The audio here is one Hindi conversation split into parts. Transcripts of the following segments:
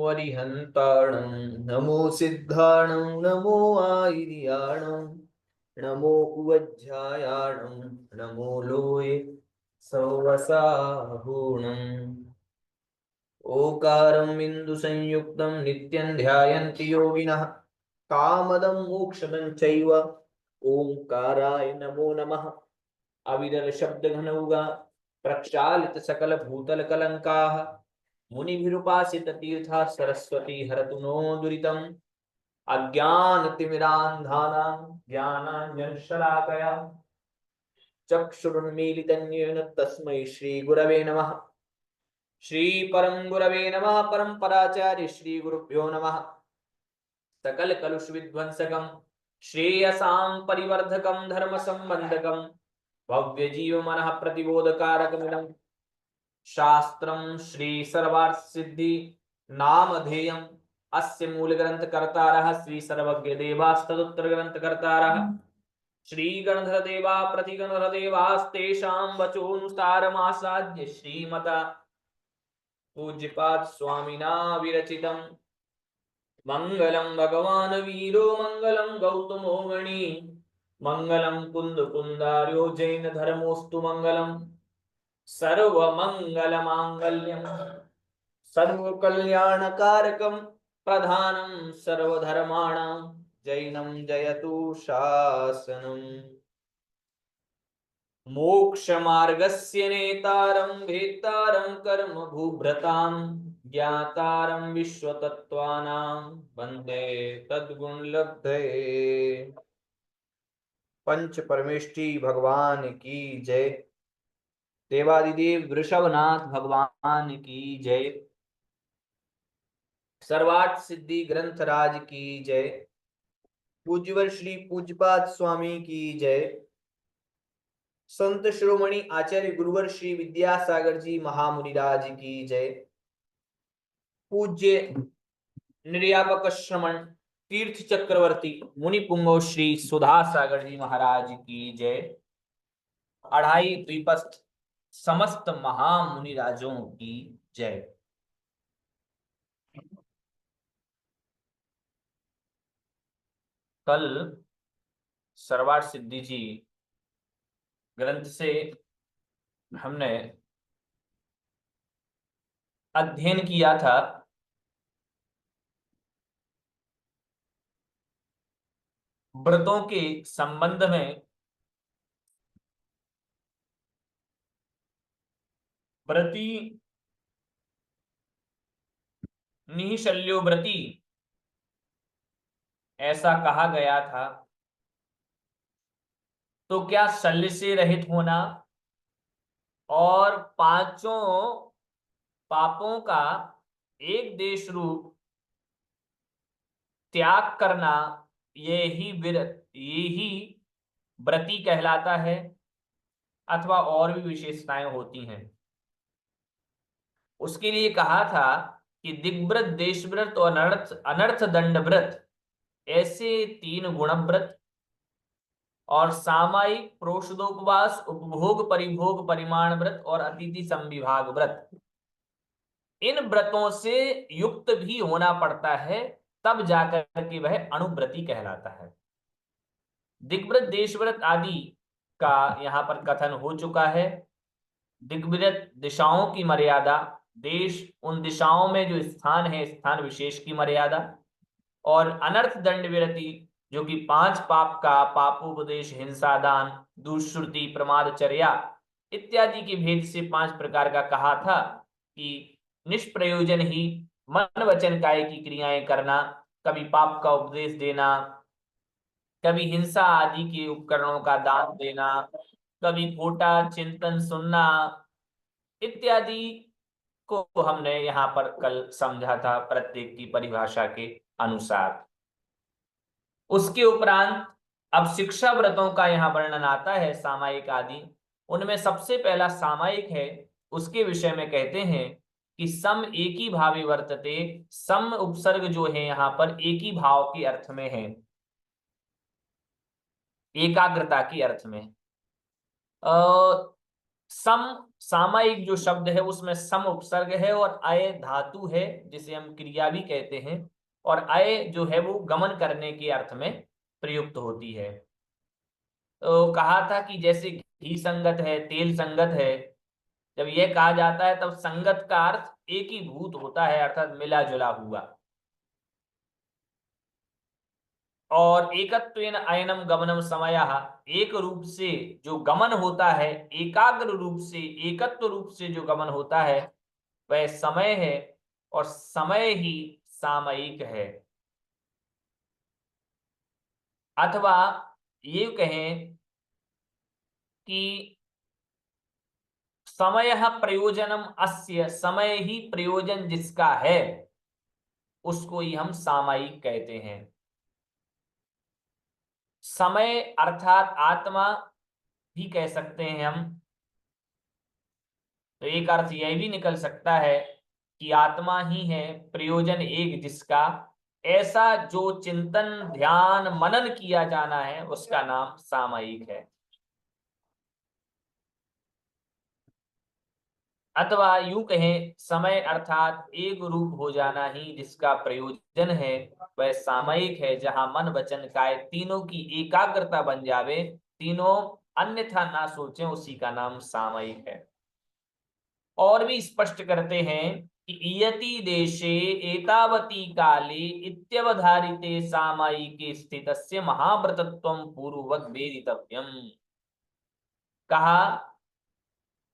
अरिहन्ताणं नमो सिद्धाणं नमो आयर्याणं नमो उवज्झायाणं नमो लोये सौवसाहूणम् ओकारं बिन्दुसंयुक्तं नित्यं ध्यायन्ति योगिनः कामदं मोक्षदं चैव ओंकाराय नमो नमः। अविरल शब्द घनौगा प्रक्षालित सकल भूतल कलंकाः मुनिभिरुपासित तीर्था सरस्वती हरतु नो दुरितम् अज्ञानतिमिरान्धानां ज्ञानाञ्जनशलाकया चक्षुरुन्मीलितं येन तस्मै श्रीगुरवे नमः। श्री परम गुरवे नमः। परम्पराचार्य श्री गुरुभ्यो नमः। सकल कलुष विध्वंसकं श्रेयसां परिवर्धकं धर्म संबंधकं भव्य जीव मनः प्रतिबोधकारकमिदं शास्त्रं श्री सर्वार्थ सिद्धि नामधेयम् अस्य मूल ग्रंथ कर्तारः श्री सर्वज्ञ देवास्तदुत्तर ग्रंथ कर्तारः श्री गणधर देवा प्रतिगणधर देवास्तेषां वचोनुसारमासाद्य श्रीमता पूज्यपाद स्वामिना विरचितम् मंगलम भगवान वीरो मंगलम गौतमो गणी मंगलम कुंद कुंदार्यो जैन धर्मोस्तु मंगलम सर्व मंगल मांगल्यम सर्व कल्याणकारकम प्रधानम सर्वधर्माणां जैनम जयतु शासनम। मोक्ष मार्गस्य नेतारं भेत्तारं कर्म भूभ्रतां ज्ञातारं विश्वतत्त्वानां वन्दे तद्गुणलब्धये। पंच परमेष्टि भगवान की जय। देवादिदेव वृषभनाथ भगवान की जय। सर्वार्थ सिद्धि ग्रंथराज की जय। पूज्यवर श्री पूज्यपाद स्वामी की जय। संत शिरोमणि आचार्य गुरुवर श्री विद्यासागर जी महामुनिराज की जय। पूज्य निर्यापक श्रमण तीर्थ चक्रवर्ती मुनि पुंगव श्री सुधा सागर जी महाराज की जय। अढ़ाई द्वीपस्थ समस्त महामुनिराजों की जय। कल सर्वार्थ सिद्धि जी ग्रंथ से हमने अध्ययन किया था व्रतों के संबंध में। व्रती निःशल्यो व्रती ऐसा कहा गया था। तो क्या शल्य से रहित होना और पांचों पापों का एक देश रूप त्याग करना यही व्रती कहलाता है अथवा और भी विशेषताएं होती हैं। उसके लिए कहा था कि दिग्व्रत, देशव्रत और अनर्थ दंड व्रत ऐसे तीन गुणव्रत और सामायिक प्रोषदोपवास, उपभोग परिभोग परिमाण व्रत और अतिथि संविभाग व्रत, इन व्रतों से युक्त भी होना पड़ता है, तब जाकर के वह अणुव्रती कहलाता है। दिग्व्रत, देशव्रत आदि का यहाँ पर कथन हो चुका है। दिग्व्रत दिशाओं की मर्यादा, देश उन दिशाओं में जो स्थान है, स्थान विशेष की मर्यादा, और अनर्थ दंड विरति जो कि पांच पाप का पापोपदेश, हिंसा, दान, दुष्श्रुति, प्रमादचर्या इत्यादि के भेद से पांच प्रकार का कहा था कि निष्प्रयोजन ही मन वचन काय की क्रियाएं करना, कभी पाप का उपदेश देना, कभी हिंसा आदि के उपकरणों का दान देना, कभी खोटा चिंतन सुनना, इत्यादि को हमने यहाँ पर कल समझा था प्रत्येक की परिभाषा के अनुसार। उसके उपरांत अब शिक्षा व्रतों का यहाँ वर्णन आता है, सामायिक आदि। उनमें सबसे पहला सामायिक है, उसके विषय में कहते हैं कि सम एक ही भावे वर्तते। सम उपसर्ग जो है यहाँ पर एक ही भाव के अर्थ में है, एकाग्रता के अर्थ में। सम सामायिक जो शब्द है उसमें सम उपसर्ग है और अय धातु है, जिसे हम क्रिया भी कहते हैं, और अय जो है वो गमन करने के अर्थ में प्रयुक्त होती है। तो कहा था कि जैसे घी संगत है, तेल संगत है, जब यह कहा जाता है तब संगत का अर्थ एक ही भूत होता है, अर्थात मिला जुला हुआ। और एकत्वेन अयनम गमनम समयः, एक रूप से जो गमन होता है, एकाग्र रूप से, एकत्व रूप से जो गमन होता है वह समय है, और समय ही सामयिक है। अथवा ये कहें कि समय प्रयोजनम अस्य, समय ही प्रयोजन जिसका है उसको ही हम सामयिक कहते हैं। समय अर्थात आत्मा भी कह सकते हैं हम। तो एक अर्थ यह भी निकल सकता है कि आत्मा ही है प्रयोजन एक जिसका, ऐसा जो चिंतन ध्यान मनन किया जाना है उसका नाम सामयिक है। अथवा यूं कहें, समय अर्थात एक रूप हो जाना ही जिसका प्रयोजन है वह सामयिक है, जहां मन वचन काय तीनों की एकाग्रता बन जावे, तीनों अन्यथा ना सोचें, उसी का नाम सामयिक है। और भी स्पष्ट करते हैं कि इयति देशे एतावती काले इत्यवधारिते सामयिके स्थितस्य महाव्रतत्वं पूर्ववत् वेदितव्यम्। कहा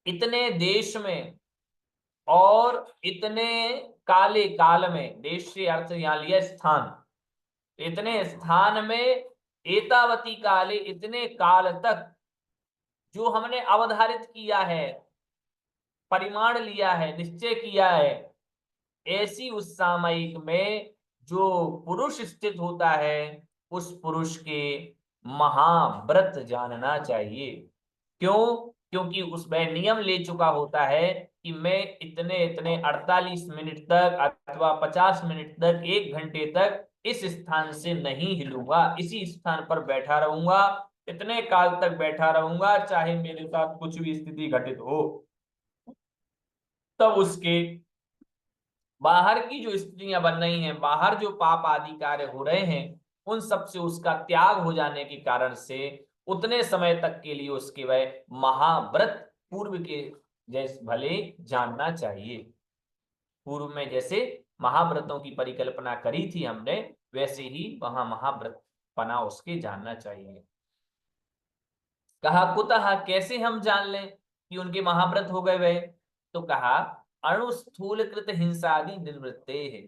इतने देश में और इतने काले, काल में, देश से अर्थ यहां लिया स्थान, इतने स्थान में, एतावती काले इतने काल तक जो हमने अवधारित किया है, परिमाण लिया है, निश्चय किया है, ऐसी उस सामयिक में जो पुरुष स्थित होता है उस पुरुष के महाव्रत जानना चाहिए। क्यों? क्योंकि उसमें नियम ले चुका होता है कि मैं इतने इतने 48 मिनट तक अथवा 50 मिनट तक, 1 घंटे तक इस स्थान से नहीं हिलूंगा, इसी स्थान पर बैठा रहूंगा, इतने काल तक बैठा रहूंगा, चाहे मेरे साथ कुछ भी स्थिति घटित हो। तब उसके बाहर की जो स्थितियां बन रही हैं, बाहर जो पाप आदि कार्य हो रहे हैं, उन सब से उसका त्याग हो जाने के कारण से उतने समय तक के लिए उसके वह महाव्रत पूर्व के जैसे भले जानना चाहिए। पूर्व में जैसे महाव्रतों की परिकल्पना करी थी हमने, वैसे ही वहां महाव्रत पना उसके जानना चाहिए। कहा कुतः, कैसे हम जान लें कि उनके महाव्रत हो गए वह? तो कहा अणु स्थूलकृत हिंसादि निवृत्ते है,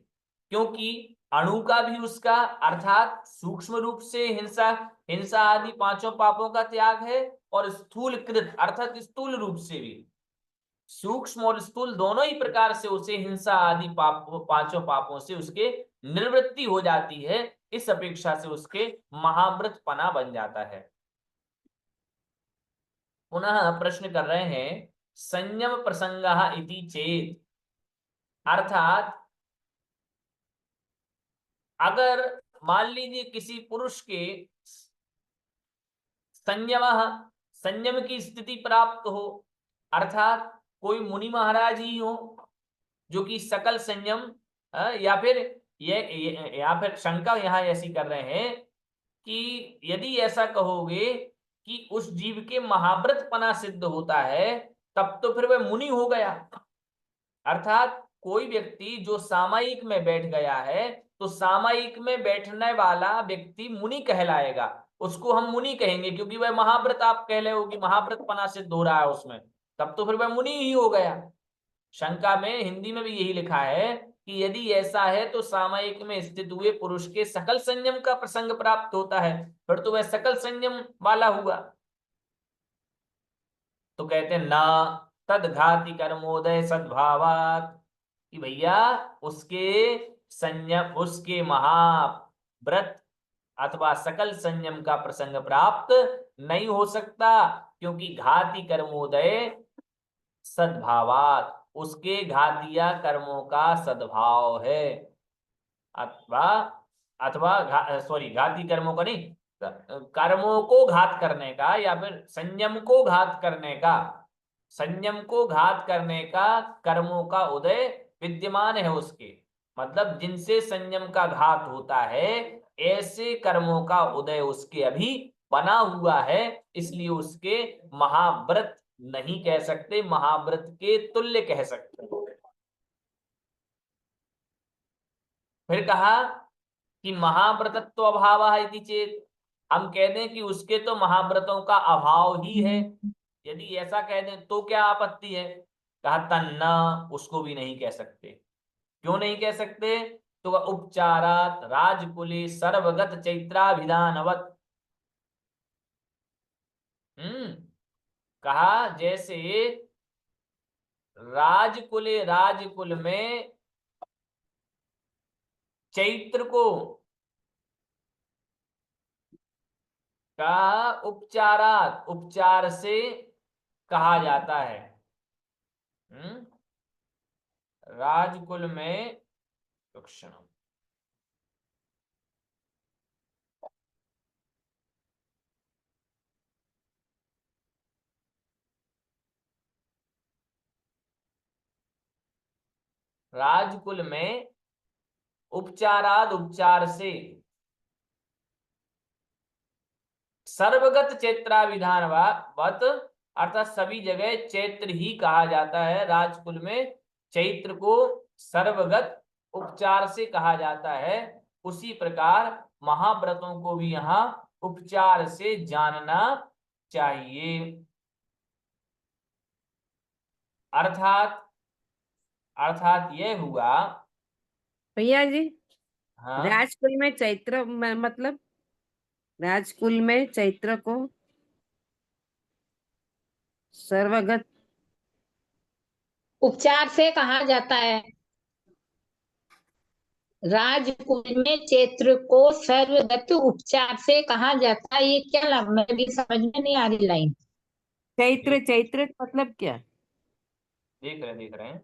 क्योंकि अणु का भी उसका अर्थात सूक्ष्म रूप से हिंसा, हिंसा आदि पांचों पापों का त्याग है, और स्थूलकृत अर्थात स्थूल रूप से भी, सूक्ष्म और स्थूल दोनों ही प्रकार से उसे हिंसा आदि पाप, पांचों पापों से उसके निवृत्ति हो जाती है। इस अपेक्षा से उसके महाव्रत पना बन जाता है। पुनः प्रश्न कर रहे हैं, संयम प्रसंग इति चेत, अर्थात अगर मान लीजिए किसी पुरुष के संयम, संयम की स्थिति प्राप्त हो, अर्थात कोई मुनि महाराज ही हो जो कि सकल संयम, या फिर या फिर शंका यहां ऐसी कर रहे हैं कि यदि ऐसा कहोगे कि उस जीव के महाव्रत पना सिद्ध होता है, तब तो फिर वह मुनि हो गया। अर्थात कोई व्यक्ति जो सामायिक में बैठ गया है, तो सामायिक में बैठने वाला व्यक्ति मुनि कहलाएगा, उसको हम मुनि कहेंगे, क्योंकि वह महाव्रत, आप कह रहे हो कि महाव्रत पना सिद्ध हो रहा है उसमें, तब तो फिर वह मुनि ही हो गया। शंका में हिंदी में भी यही लिखा है कि यदि ऐसा है तो सामायिक में स्थित हुए पुरुष के सकल संयम का प्रसंग प्राप्त होता है, फिर तो वह सकल संयम वाला हुआ। तो कहते हैं ना, तदघाति कर्मोदय सद्भावात, कि भैया उसके संयम, उसके महाव्रत अथवा सकल संयम का प्रसंग प्राप्त नहीं हो सकता, क्योंकि घाती कर्मोदय सद्भावात, उसके घातिया कर्मों का सद्भाव है। अथवा अथवा सॉरी, घाती कर्मों का नहीं, कर्मों को घात करने का, या फिर संयम को घात करने का, संयम को घात करने का कर्मों का उदय विद्यमान है उसके, मतलब जिनसे संयम का घात होता है, ऐसे कर्मों का उदय उसके अभी बना हुआ है, इसलिए उसके महाव्रत नहीं कह सकते, महाव्रत के तुल्य कह सकते हैं। फिर कहा कि महाव्रतत्व अभाव इति चेत, हम कह दें कि उसके तो महाव्रतों का अभाव ही है, यदि ऐसा कह दें तो क्या आपत्ति है? कहा तन्ना, उसको भी नहीं कह सकते। क्यों नहीं कह सकते? तो वह उपचारात राजकुले सर्वगत चैत्राभिधानवत। कहा जैसे राजकुल में चैत्र को का उपचारात, उपचार से कहा जाता है। राजकुल में राजकुल में उपचाराद, उपचार से सर्वगत चैत्राभिधानवत, अर्थात सभी जगह चैत्र ही कहा जाता है। राजकुल में चैत्र को सर्वगत उपचार से कहा जाता है, उसी प्रकार महाव्रतों को भी यहाँ उपचार से जानना चाहिए। अर्थात अर्थात यह हुआ भैया जी, हाँ, राजकुल में चैत्र मतलब राजकुल में चैत्र को सर्वगत उपचार से कहा जाता है। राजकुल में चैत्र को सर्वगत उपचार से कहा जाता है, ये क्या लग, मेरी समझ में नहीं आ रही लाइन। चैत्र, चैत्र मतलब क्या? देख रहे हैं।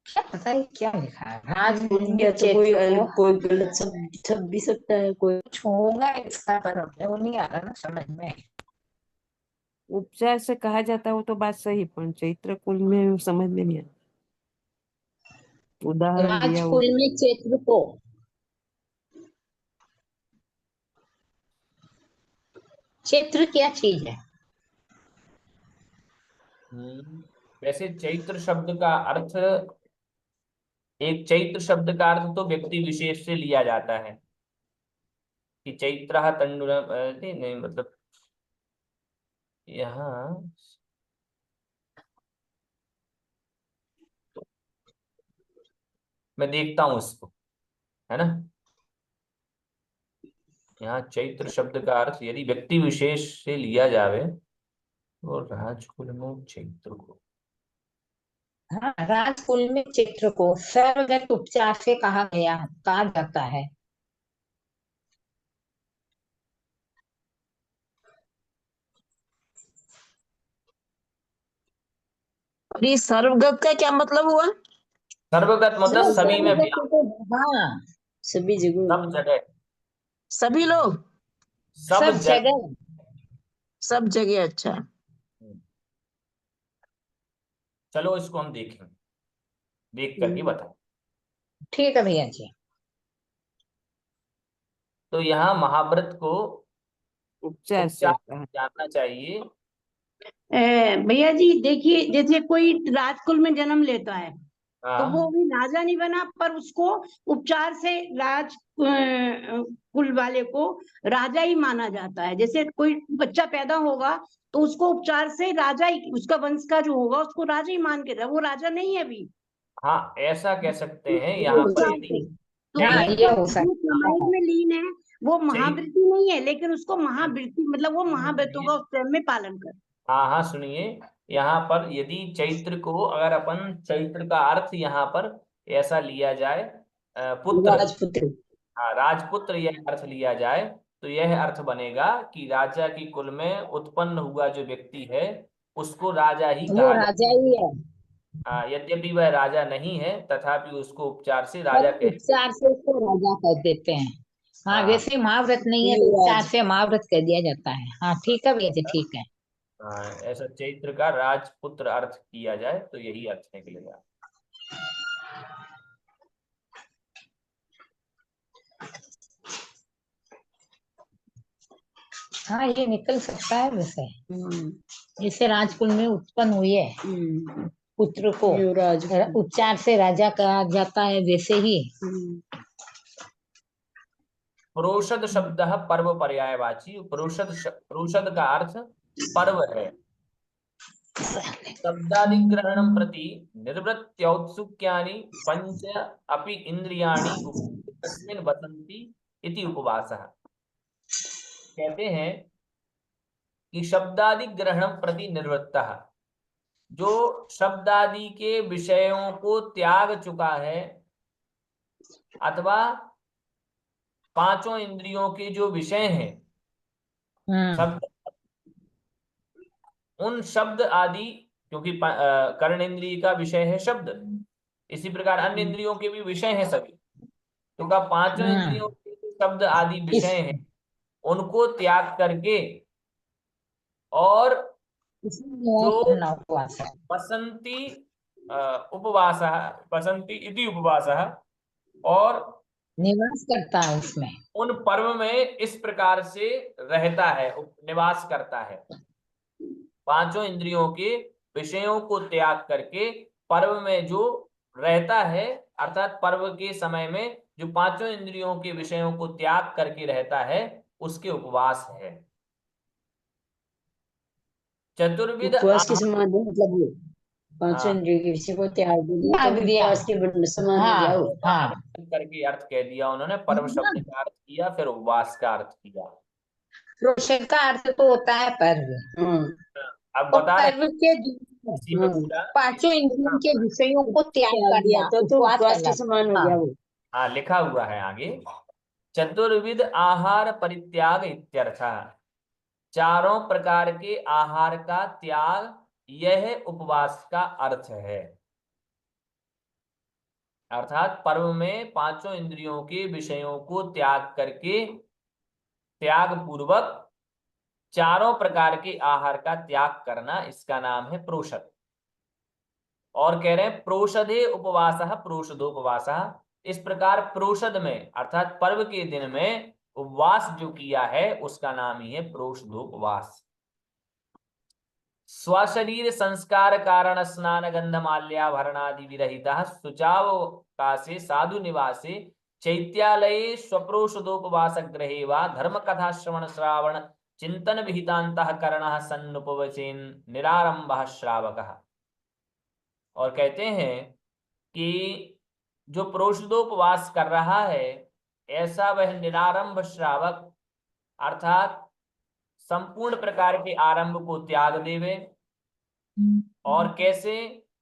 क्या पता है क्या लिखा है? राजकुल में या तो कोई चैत्र गलत छप भी सकता है, कोई कुछ होगा इसका, पर हमने वो नहीं आ रहा ना समझ में। उपचार से कहा जाता है वो तो बात सही, पर चैत्र कुल में समझ में नहीं आया। उदाहरण दिया वो। राजकुल में चैत्र को चैत्र क्या चीज है? वैसे चैत्र शब्द का अर्थ, एक चैत्र शब्द का अर्थ तो व्यक्ति विशेष से लिया जाता है कि चैत्र तंडुल, नहीं मतलब यहाँ मैं देखता हूं इसको, है ना। यहाँ चैत्र शब्द का अर्थ यदि व्यक्ति विशेष से लिया जावे तो राजकुल में चैत्र को, हाँ, राजकुल में चैत्र को सर्वगत उपचार से कहा जाता है। अरे सर्वगत का क्या मतलब हुआ? सर्वगत मतलब सभी में व्याप्त, हाँ, सभी जगह, सब जगह, सभी लोग, सब सब जगह। जगह। सब जगह। अच्छा, चलो इसको हम देखें, देख करके बताएं। ठीक है भैया जी। तो यहाँ महाव्रत को उपचार से उपचार कहा। जानना चाहिए। भैया जी देखिए, जैसे कोई राजकुल में जन्म लेता है तो वो हाँ, भी राजा नहीं बना, पर उसको उपचार से राज कुल वाले को राजा ही माना जाता है। जैसे कोई बच्चा पैदा होगा तो उसको उपचार से राजा ही, उसका वंश का जो होगा उसको राजा ही मान के रहा, वो राजा नहीं है अभी, हाँ, ऐसा कह सकते हैं। यहाँ पर यदि तो हाँ, एक ये तो हो जो सकता सामायिक है। में लीन है वो महावृत्ति नहीं है, लेकिन उसको महावृत्ति मतलब वो महाव्रतों का उस क्रम में पालन कर। हाँ हाँ, सुनिए, यहाँ पर यदि चैत्र को अगर अपन चैत्र का अर्थ यहाँ पर ऐसा लिया जाए, पुत्र, राजपुत्र। हाँ, राजपुत्र यह अर्थ लिया जाए, तो यह अर्थ बनेगा कि राजा की कुल में उत्पन्न हुआ जो व्यक्ति है उसको राजा ही वो कहा राजा जाता ही है, है। यद्यपि वह राजा नहीं है तथापि उसको उपचार से पर राजा कह। उपचार से उसको राजा कर देते हैं। हाँ, हाँ वैसे महाव्रत नहीं है तो उपचार से महाव्रत कर दिया जाता है। हाँ ठीक है भैया जी, ठीक है। हाँ, ऐसा चैत्र का राजपुत्र अर्थ किया जाए तो यही अर्थ निकलेगा। हाँ, ये निकल सकता है वैसे। जैसे राजकुल में उत्पन्न हुई है पुत्र को युवराज। उपचार से राजा कहा जाता है, वैसे ही। प्रोषद शब्द पर्व पर्यायवाची। प्रोषद का अर्थ पर्व है। शब्दादिग्रहणं प्रति निर्वृत्त्यौत्सुक्यानि पंच अपि इंद्रियाणि तस्मिन् वसन्ति इति उपवासः। कहते हैं कि शब्दादि ग्रहणं प्रति निर्वृत्तः, जो शब्दादि के विषयों को त्याग चुका है अथवा पांचों इंद्रियों के जो विषय हैं शब्द, उन शब्द आदि, क्योंकि कर्णेंद्रिय का विषय है शब्द, इसी प्रकार अन्य इंद्रियों के भी विषय हैं सभी, तो का पांचों इंद्रियों के जो शब्द आदि विषय हैं उनको त्याग करके और जो करना उपवास है। बसंती उपवासः, बसंती इति उपवासः, और निवास करता है उसमें। उन पर्व में इस प्रकार से रहता है, निवास करता है। पांचों इंद्रियों के विषयों को त्याग करके पर्व में जो रहता है, अर्थात पर्व के समय में जो पांचों इंद्रियों के विषयों को त्याग करके रहता है, उसके उपवास है। चतुर्विध उपवास के समान है, मतलब ये पांचों हाँ, इंद्रियों के विषय को त्याग दिया त्याग तो दिया। उपवास के समान हो हाँ गया वो। हाँ। करके अर्थ कह दिया उन्होंने, पर्व शब्द का अर्थ किया, फिर उपवास का अर्थ किया। प्रोषद का अर्थ तो होता है पर्व, अब और बता रहे पर्व के इसी में पूरा। पांचों इंद्रियों के विषयों को त्याग त्याग दिया करना तो उपवास उपवास के कहलाता समान हो है। गया हाँ। वो। हाँ, लिखा हुआ है आगे, चतुर्विध आहार परित्याग इत्यर्थः। चारों प्रकार के आहार का त्याग, यह उपवास का अर्थ है। अर्थात पर्व में पांचों इंद्रियों के विषयों को त्याग करके, त्याग पूर्वक चारों प्रकार के आहार का त्याग करना, इसका नाम है प्रोषद। और कह रहे हैं प्रोषदे उपवासः प्रोषदोपवासः। इस प्रकार प्रोषद में अर्थात पर्व के दिन में उपवास जो किया है उसका नाम ही है प्रोषदोपवास। स्वशरीर संस्कार कारण स्नान गंध माल्याभरणादि विरहितः शुचावकाशे साधु निवासे चैत्यालये स्वप्रोषदोपवास गृहे वा धर्म कथा श्रवण श्रावण चिंतन विहितांतः करणः सन्नुपवचेन निरारंभः श्रावकः। और कहते हैं कि जो प्रोषदोपवास कर रहा है ऐसा वह निरारंभ श्रावक, अर्थात संपूर्ण प्रकार के आरंभ को त्याग देवे। और कैसे,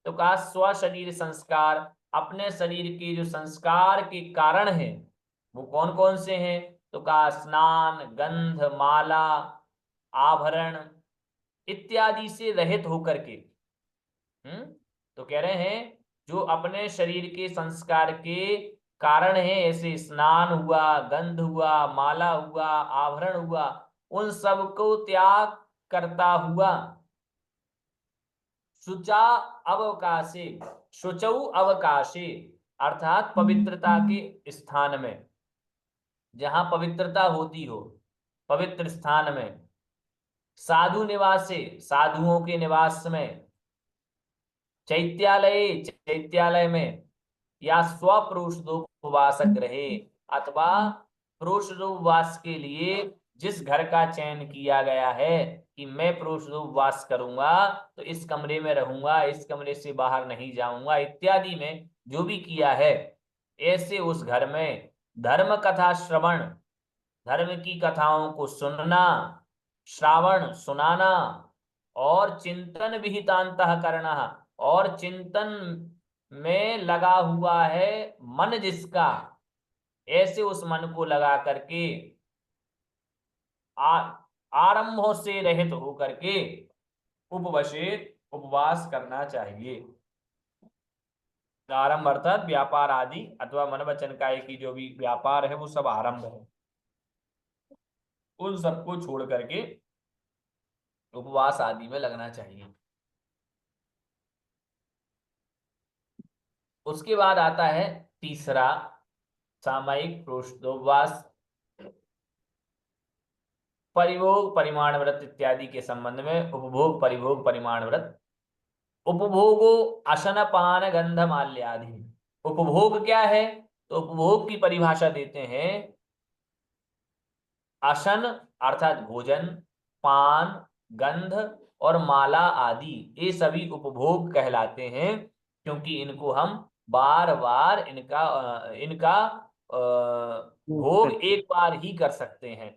तो कहा स्व शरीर संस्कार, अपने शरीर के जो संस्कार के कारण है वो कौन कौन से हैं, तो कहा स्नान गंध माला आभरण इत्यादि से रहित होकर के। तो कह रहे हैं जो अपने शरीर के संस्कार के कारण है, ऐसे स्नान हुआ, गंध हुआ, माला हुआ, आभरण हुआ, उन सब को त्याग करता हुआ शुचा अवकाशे, शुचौ अवकाशे, अर्थात पवित्रता के स्थान में, जहां पवित्रता होती हो, पवित्र स्थान में, साधु निवासे, साधुओं के निवास में, चैत्यालय, चैत्यालय में, या स्वप्रोषदोपवास गृहे, अथवा प्रोषदोपवास के लिए जिस घर का चयन किया गया है कि मैं पुरुष उपवास करूंगा तो इस कमरे में रहूंगा, इस कमरे से बाहर नहीं जाऊंगा इत्यादि में जो भी किया है, ऐसे उस घर में धर्म कथा श्रवण, धर्म की कथाओं को सुनना, श्रावण सुनाना, और चिंतन विहितांतः करना, और चिंतन में लगा हुआ है मन जिसका, ऐसे उस मन को लगा करके आरंभों से रहित होकर के उपवसित उपवास करना चाहिए। आरंभ अर्थात व्यापार आदि अथवा मन वचन काय की जो भी व्यापार है वो सब आरंभ है, उन सबको छोड़ करके उपवास आदि में लगना चाहिए। उसके बाद आता है तीसरा सामयिक प्रोषदोपवास, परिभोग परिमाण व्रत इत्यादि के संबंध में। उपभोग परिभोग परिमाण व्रत। उपभोगो अशन पान गंध माल्यादि। उपभोग क्या है? तो उपभोग की परिभाषा देते हैं, अशन अर्थात भोजन, पान, गंध और माला आदि ये सभी उपभोग कहलाते हैं, क्योंकि इनको हम बार बार इनका भोग एक बार ही कर सकते हैं।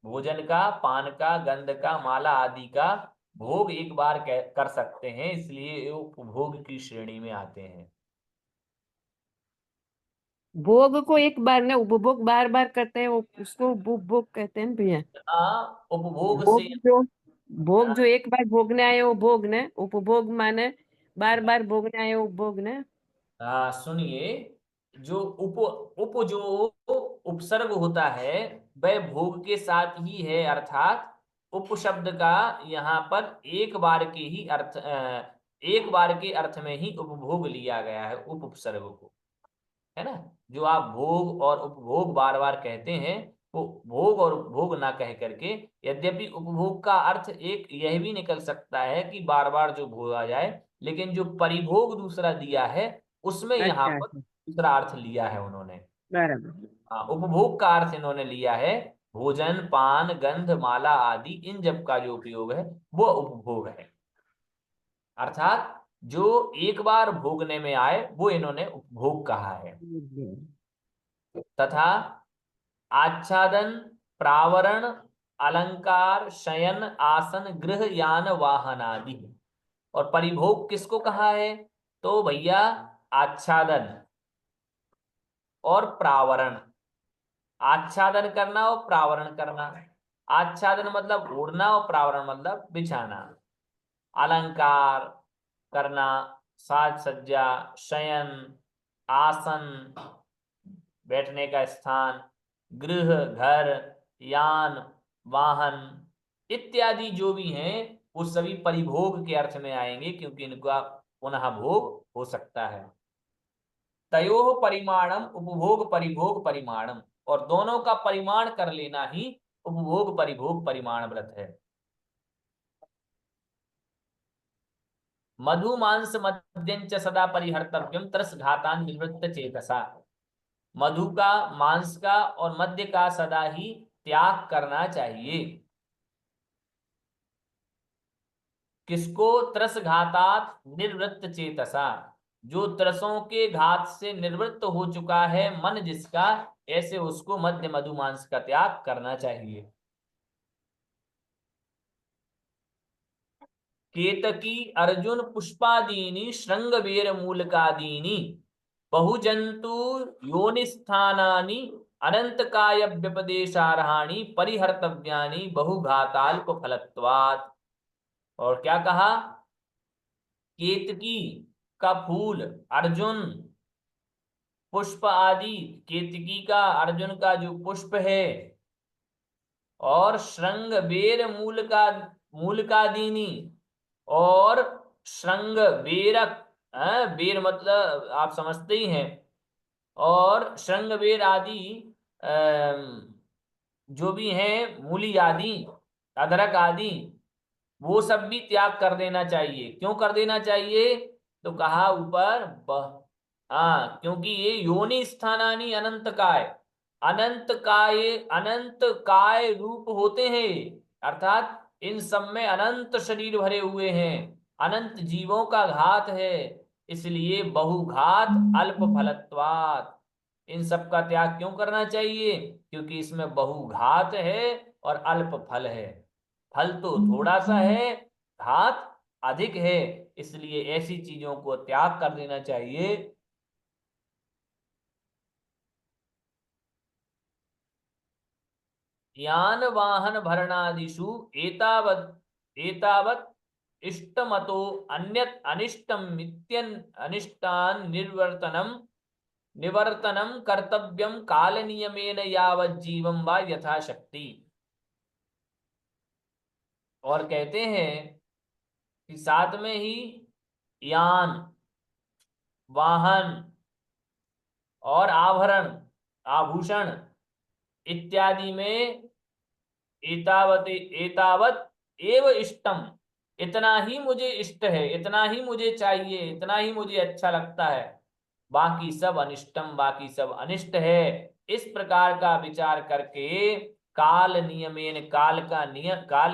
भोजन का, पान का, गंध का, माला आदि का भोग एक बार कर सकते हैं, इसलिए ये उपभोग की श्रेणी में आते हैं। भोग को एक बार ने, उपभोग बार बार करते हैं, वो उसको उपभोग कहते हैं भैया। उपभोग भोग से जो एक बार भोगने आए वो भोग ने, उपभोग माने बार बार भोगने आए वो भोग ने। सुनिए, जो उप जो उपसर्ग होता है वह भोग के साथ ही है, अर्थात उप शब्द का यहाँ पर एक बार के ही अर्थ एक बार के अर्थ में ही उपभोग लिया गया है उप उपसर्ग को, है ना। जो आप भोग और उपभोग बार बार कहते हैं वो भोग और उपभोग ना कह करके, यद्यपि उपभोग का अर्थ एक यह भी निकल सकता है कि बार बार जो भोगा जाए, लेकिन जो परिभोग दूसरा दिया है उसमें यहाँ अच्छा पर अच्छा, दूसरा अर्थ लिया है उन्होंने। बराबर। उपभोग का अर्थ इन्होंने लिया है भोजन, पान, गंध, माला आदि, इन जब का जो उपयोग है वो उपभोग है, अर्थात जो एक बार भोगने में आए वो इन्होंने उपभोग कहा है। तथा आच्छादन, प्रावरण, अलंकार, शयन, आसन, गृह, यान, वाहन आदि। और परिभोग किसको कहा है? तो भैया आच्छादन और प्रावरण। आच्छादन करना और प्रावरण करना। आच्छादन मतलब ओढ़ना और प्रावरण मतलब बिछाना। अलंकार करना, साज सज्जा, शयन, आसन बैठने का स्थान, गृह घर, यान वाहन इत्यादि जो भी हैं वो सभी परिभोग के अर्थ में आएंगे, क्योंकि इनका पुनः भोग हो सकता है। तयोः परिमाणम उपभोग परिभोग परिमाणम, और दोनों का परिमाण कर लेना ही उपभोग परिभोग परिमाण व्रत है। मधु मांस मद्यंच सदा परिहर्तव्यम तरस घातान निवृत्त चेतसा। मधु का, मांस का और मद्य का सदा ही त्याग करना चाहिए। किसको? त्रस घातात निर्वृत्त चेतसा, जो त्रसों के घात से निवृत्त हो चुका है मन जिसका, ऐसे उसको मद्य मधु मांस का त्याग करना चाहिए। केतकी अर्जुन पुष्पादीनि श्रृंगवीर मूलकादीनि बहुजंतु योनिस्थानानि अनंतकाय व्यपदेशारहाणि परिहर्तव्यानि बहुघाताल्प फलत्वात्। और क्या कहा? केतकी का फूल, अर्जुन, पुष्प आदि, केतकी का, अर्जुन का जो पुष्प है, और श्रृंग बेर मूलकादीनी, और श्रृंग बेरक, बेर मतलब आप समझते ही हैं, और श्रृंग बेर आदि जो भी हैं, मूली आदि, अदरक आदि, वो सब भी त्याग कर देना चाहिए। क्यों कर देना चाहिए? तो कहा ऊपर क्योंकि ये योनि स्थानानी अनंत काय, अनंत काय रूप होते हैं, अर्थात इन सब में अनंत शरीर भरे हुए हैं, अनंत जीवों का घात है, इसलिए बहुघात अल्प फलत्वात्। इन सब का त्याग क्यों करना चाहिए? क्योंकि इसमें बहुघात है और अल्प फल है। फल तो थोड़ा सा है, घात अधिक है, इसलिए ऐसी चीजों को त्याग कर देना चाहिए। यान वाहन भरणादिषु एतावत् इष्टमतो अन्यत् अनिष्टम इत्यन अनिष्टान निवर्तनम कर्तव्यम काल नियमेन यावत् जीवम वा यथाशक्ति। और कहते हैं कि साथ में ही यान, वाहन और आभरण, आभूषण इत्यादि में एतावत एव इष्टम, इतना ही मुझे इष्ट है, इतना ही मुझे चाहिए, इतना ही मुझे अच्छा लगता है, बाकी सब अनिष्टम, बाकी सब अनिष्ट है। इस प्रकार का विचार करके काल नियमेन, काल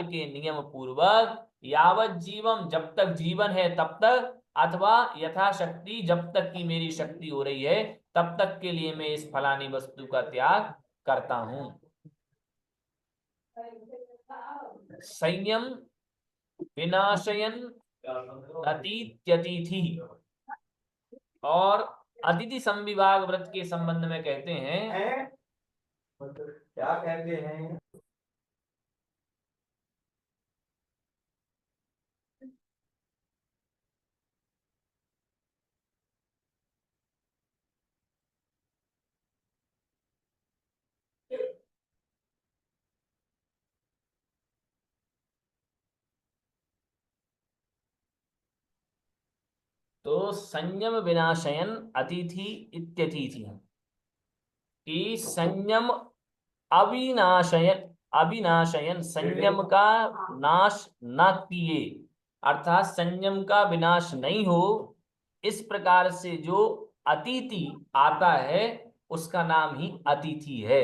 के नियम पूर्वक, यावत जीवम, जब तक जीवन है तब तक, अथवा यथाशक्ति, जब तक की मेरी शक्ति हो रही है तब तक के लिए मैं इस फलानी वस्तु का त्याग करता हूं। संयम विनाशयन अतीत्यतिथि। और अतिथि संविभाग व्रत के संबंध में कहते हैं, क्या कहते हैं? तो संयम विनाशयन अतिथि इत्यतिथि, कि संयम अविनाशयन, अविनाशयन संयम का नाश न किए, अर्थात संयम का विनाश नहीं हो, इस प्रकार से जो अतिथि आता है उसका नाम ही अतिथि है।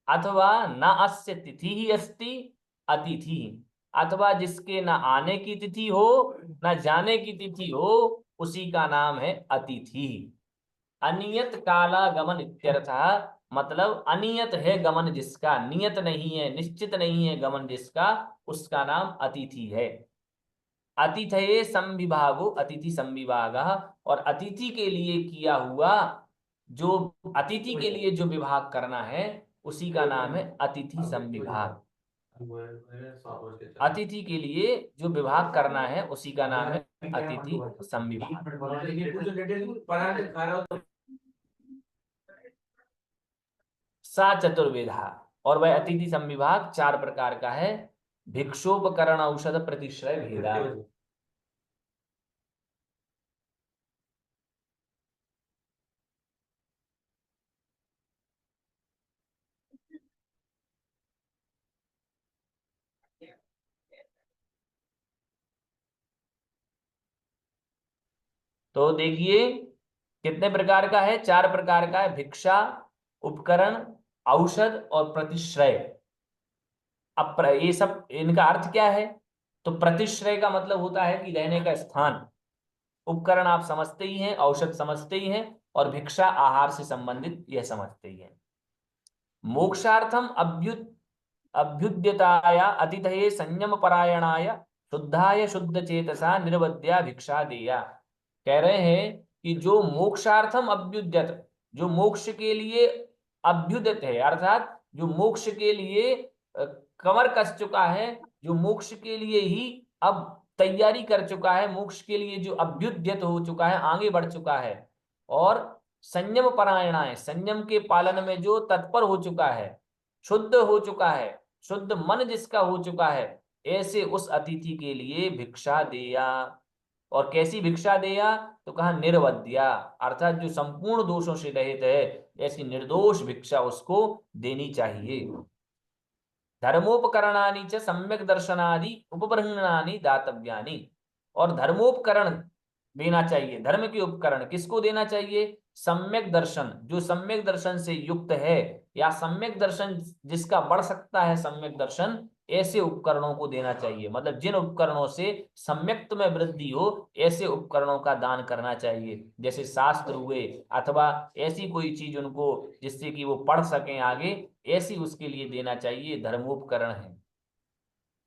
अथवा न अस्य तिथि ही अस्ति अतिथि, अथवा जिसके न आने की तिथि हो न जाने की तिथि हो, उसी का नाम है अतिथि। अनियत काला गमन इत्यर्थः, मतलब अनियत है गमन जिसका, नियत नहीं है, निश्चित नहीं है गमन जिसका, उसका नाम अतिथि है। अतिथये संविभागो अतिथि संविभागः, और अतिथि के लिए किया हुआ, जो अतिथि के लिए जो विभाग करना है उसी का नाम है अतिथि संविभाग। अतिथि के लिए जो विभाग करना है उसी का नाम है अतिथि संविभाग। सा चतुर्वेदा, और वह अतिथि संविभाग 4 प्रकार का है। भिक्षोपकरण औषध प्रतिश्रय भेदा। तो देखिए कितने प्रकार का है, 4 प्रकार का है। भिक्षा, उपकरण, औषध और प्रतिश्रय। अब ये सब इनका अर्थ क्या है? तो प्रतिश्रय का मतलब होता है कि रहने का स्थान, उपकरण आप समझते ही हैं, औषध समझते ही हैं, और भिक्षा आहार से संबंधित यह समझते ही हैं। मोक्षार्थम अभ्युद्यताया अतिथये संयम परायणाय शुद्धाय शुद्ध चेतसा निर्वद्या भिक्षा देया। कह रहे हैं कि जो मोक्षार्थम अभ्युद्यत, जो मोक्ष के लिए अभ्युदित है, अर्थात जो मोक्ष के लिए कमर कस चुका है, जो मोक्ष के लिए ही अब तैयारी कर चुका है, मोक्ष के लिए जो अभ्युद्यत हो चुका है, आगे बढ़ चुका है, और संयम परायणाएं, संयम के पालन में जो तत्पर हो चुका है, शुद्ध हो चुका है, शुद्ध मन जिसका हो चुका है, ऐसे उस अतिथि के लिए भिक्षा देया। और कैसी भिक्षा देया? तो कहा निर्वद्या, अर्थात जो संपूर्ण दोषों से रहित है, ऐसी निर्दोष भिक्षा उसको देनी चाहिए। धर्मोपकरणानि च सम्यक दर्शनादि उपब्रह्मणानि दातव्यानि, और धर्मोपकरण देना चाहिए। धर्म के उपकरण किसको देना चाहिए? सम्यक दर्शन, जो सम्यक दर्शन से युक्त है या सम्यक दर्शन जिसका बढ़ सकता है सम्यक दर्शन, ऐसे उपकरणों को देना चाहिए। मतलब जिन उपकरणों से सम्यक्त में वृद्धि हो ऐसे उपकरणों का दान करना चाहिए, जैसे शास्त्र हुए अथवा ऐसी कोई चीज उनको जिससे कि वो पढ़ सकें आगे, ऐसी उसके लिए देना चाहिए, धर्मोपकरण है।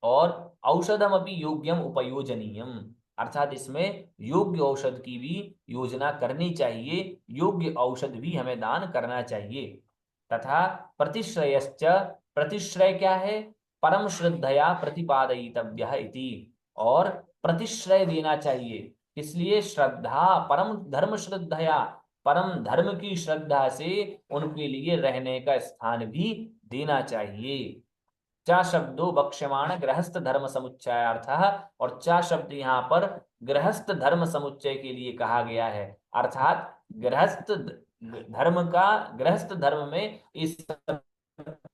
और औषधम अपनी योग्यम उपयोजनीयम, अर्थात इसमें योग्य औषध की भी योजना करनी चाहिए, योग्य औषध भी हमें दान करना चाहिए। तथा प्रतिश्रयश्च, प्रतिश्रय क्या है? परम श्रद्धया प्रतिपादयितव्यः इति, और प्रतिश्रय देना चाहिए, इसलिए श्रद्धा परम धर्म श्रद्धया, परम धर्म की श्रद्धा से उनके लिए रहने का स्थान भी देना चाहिए। चा शब्दो बक्ष्यमाण गृहस्थ धर्म समुच्चयार्थः, और चा शब्द यहाँ पर गृहस्थ धर्म समुच्चय के लिए कहा गया है, अर्थात गृहस्थ धर्म का, गृहस्थ धर्म में इस सब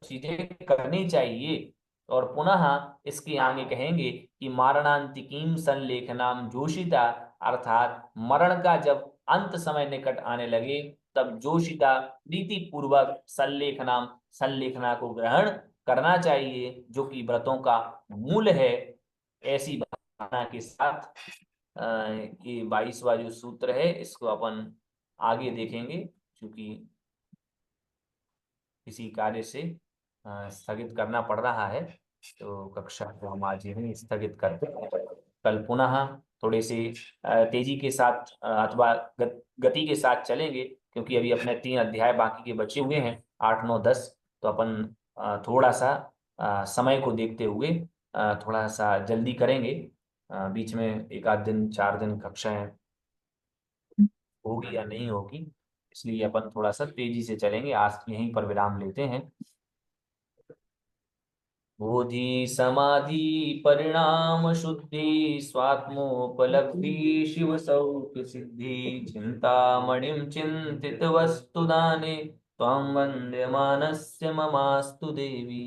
चीजें करनी चाहिए। और पुनः इसके आगे कहेंगे कि मारणांतिकीम संलेखनाम जोशिता, अर्थात मरण का जब अंत समय निकट आने लगे तब जोशिता रीति पूर्वक संलेखनाम, संलेखना को ग्रहण करना चाहिए, जो कि व्रतों का मूल है। ऐसी भावना के साथ ये 22वां जो सूत्र है इसको अपन आगे देखेंगे, क्योंकि किसी कार्य से स्थगित करना पड़ रहा है, तो कक्षा को हम आज यहीं स्थगित करते हैं। कल पुनः थोड़े से तेजी के साथ अथवा गति के साथ चलेंगे, क्योंकि अभी अपने 3 अध्याय बाकी के बचे हुए हैं, 8, 9, 10। तो अपन थोड़ा सा समय को देखते हुए थोड़ा सा जल्दी करेंगे। बीच में 1 आध दिन 4 दिन कक्षाएं होगी या नहीं होगी, इसलिए अपन थोड़ा सा तेजी से चलेंगे। आज यहीं पर विराम लेते हैं। बोधि समाधि परिणाम शुद्धि स्वात्मोपलब्धि शिव सौख्य सिद्धि चिंतामणिं चिंतित वस्तु दाने त्वां वन्द्यमानस्य ममास्तु देवी।